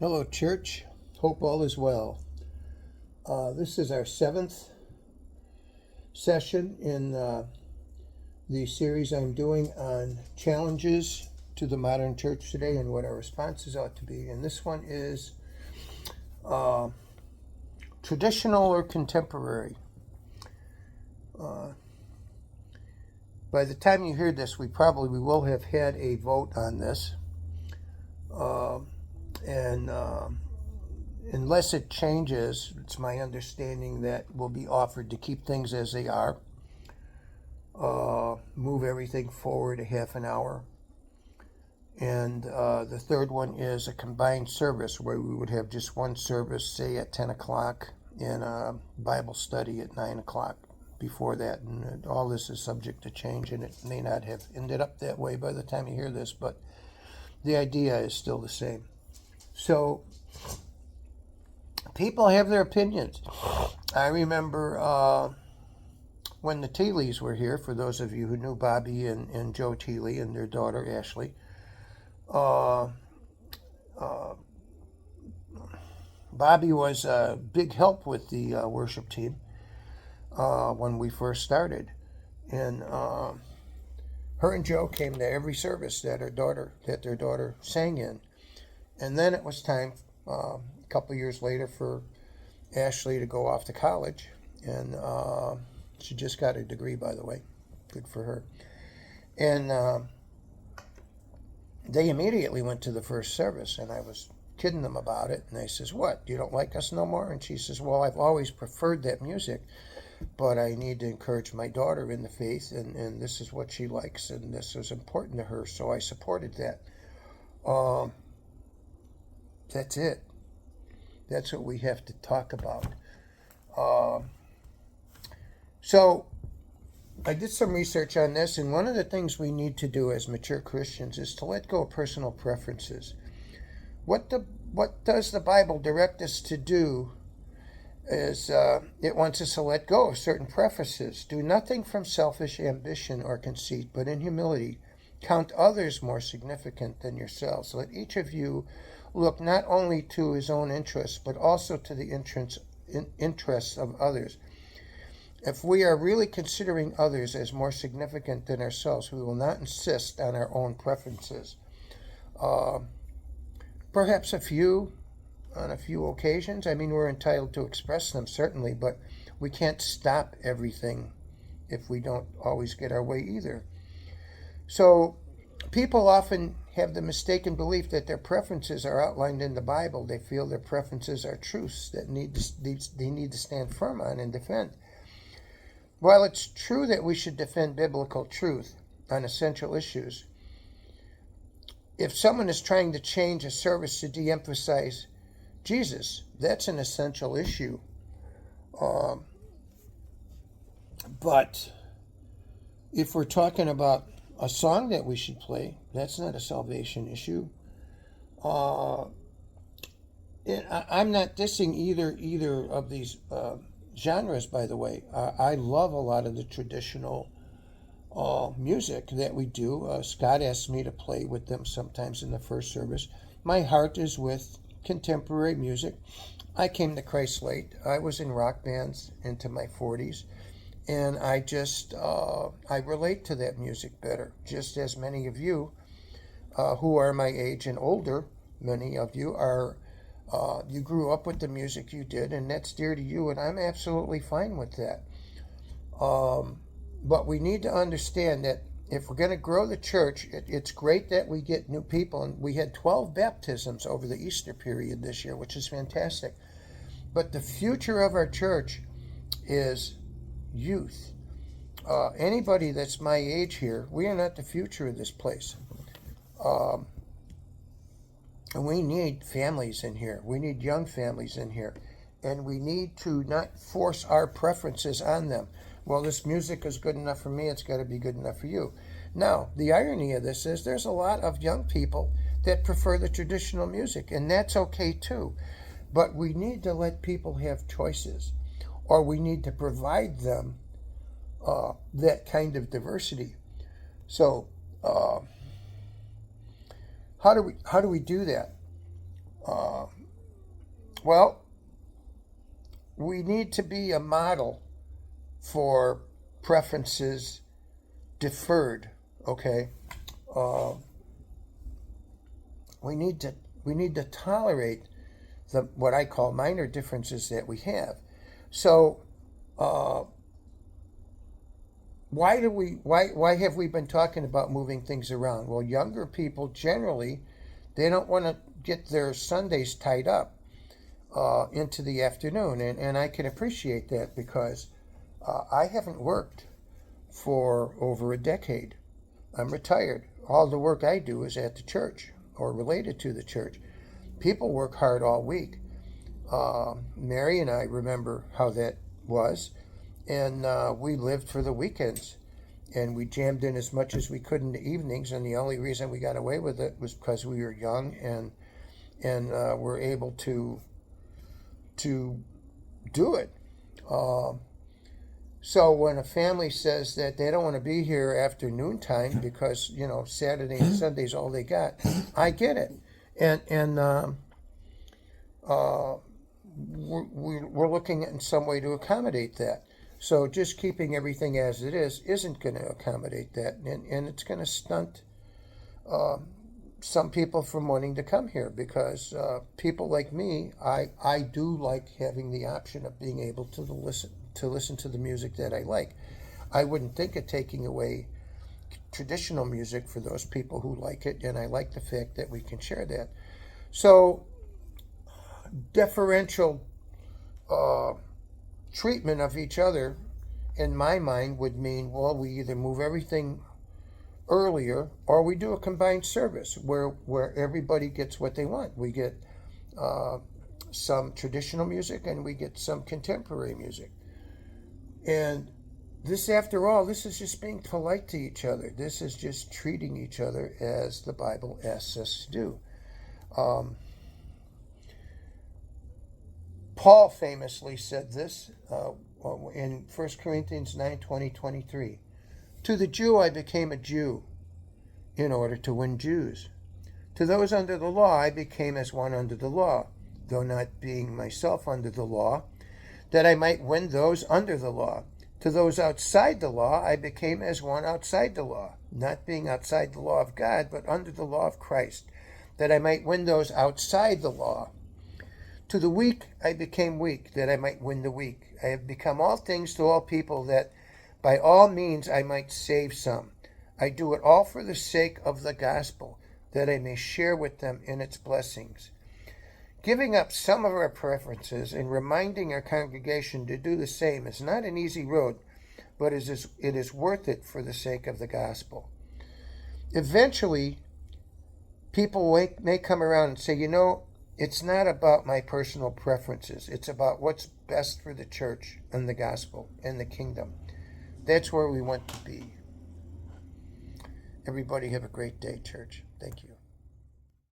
Hello, church. Hope all is well. This is our seventh session in the series I'm doing on challenges to the modern church today and what our responses ought to be. And this one is traditional or contemporary. By the time you hear this, we will have had a vote on this. And unless it changes, it's my understanding that we'll be offered to keep things as they are, move everything forward a half an hour. And the third one is a combined service where we would have just one service, say at 10 o'clock, and a Bible study at 9 o'clock before that. And all this is subject to change, and it may not have ended up that way by the time you hear this, but the idea is still the same. So people have their opinions. I remember when the Teeleys were here, for those of you who knew Bobby and Joe Teeley and their daughter Ashley, Bobby was a big help with the worship team when we first started. And her and Joe came to every service that their daughter sang in. And then it was time, a couple of years later, for Ashley to go off to college. And she just got a degree, by the way. Good for her. And they immediately went to the first service. And I was kidding them about it. And I says, "What, you don't like us no more?" And she says, "Well, I've always preferred that music, but I need to encourage my daughter in the faith. And this is what she likes. And this was important to her. So I supported that." That's it. That's what we have to talk about. So I did some research on this, and one of the things we need to do as mature Christians is to let go of personal preferences. What does the Bible direct us to do is it wants us to let go of certain preferences. Do nothing from selfish ambition or conceit, but in humility count others more significant than yourselves. Let each of you look not only to his own interests, but also to the interests of others. If we are really considering others as more significant than ourselves, we will not insist on our own preferences. Perhaps on a few occasions. I mean, we're entitled to express them, certainly, but we can't stop everything if we don't always get our way either. So people often have the mistaken belief that their preferences are outlined in the Bible. They feel their preferences are truths that they need to stand firm on and defend. While it's true that we should defend biblical truth on essential issues, if someone is trying to change a service to de-emphasize Jesus, that's an essential issue. But if we're talking about a song that we should play, that's not a salvation issue. I'm not dissing either of these genres, by the way. I love a lot of the traditional music that we do. Scott asks me to play with them sometimes in the first service. My heart is with contemporary music. I came to Christ late. I was in rock bands into my 40s. And I relate to that music better, just as many of you who are my age and older, many of you you grew up with the music you did, and that's dear to you, and I'm absolutely fine with that. But we need to understand that if we're going to grow the church, it's great that we get new people, and we had 12 baptisms over the Easter period this year, which is fantastic. But the future of our church is youth. Anybody that's my age here, we are not the future of this place. And we need families in here. We need young families in here. And we need to not force our preferences on them. Well, this music is good enough for me, it's got to be good enough for you. Now, the irony of this is there's a lot of young people that prefer the traditional music, and that's okay too. But we need to let people have choices, or we need to provide them that kind of diversity. So, how do we do that? Uh, well, we need to be a model for preferences deferred. Okay, uh, we need to tolerate the what I call minor differences that we have. So, uh, why have we been talking about moving things around? Well, younger people generally they don't want to get their Sundays tied up into the afternoon, and I can appreciate that because I haven't worked for over a decade. I'm retired. All the work I do is at the church or related to the church. People work hard all week. Mary and I remember how that was, and we lived for the weekends. And we jammed in as much as we could in the evenings, and the only reason we got away with it was because we were young and were able to do it. Uh, so when a family says that they don't want to be here after noontime because Saturday and Sunday's all they got, I get it, and uh, we're looking in some way to accommodate that. So just keeping everything as it is isn't going to accommodate that, and it's going to stunt uh, some people from wanting to come here because people like me, I do like having the option of being able to listen to the music that I like. I wouldn't think of taking away traditional music for those people who like it, and I like the fact that we can share that. So deferential uh, treatment of each other, in my mind, would mean, well, we either move everything earlier or we do a combined service where everybody gets what they want. We get uh, some traditional music and we get some contemporary music. And this, after all, this is just being polite to each other. This is just treating each other as the Bible asks us to do. Um, Paul famously said this in 1 Corinthians 9:20-23. To the Jew I became a Jew in order to win Jews. To those under the law I became as one under the law, though not being myself under the law, that I might win those under the law. To those outside the law I became as one outside the law, not being outside the law of God, but under the law of Christ, that I might win those outside the law. To the weak I became weak, that I might win the weak. I have become all things to all people, that by all means I might save some. I do it all for the sake of the gospel, that I may share with them in its blessings. Giving up some of our preferences and reminding our congregation to do the same is not an easy road, but it is worth it for the sake of the gospel. Eventually, people may come around and say, it's not about my personal preferences. It's about what's best for the church and the gospel and the kingdom. That's where we want to be. Everybody have a great day, church. Thank you.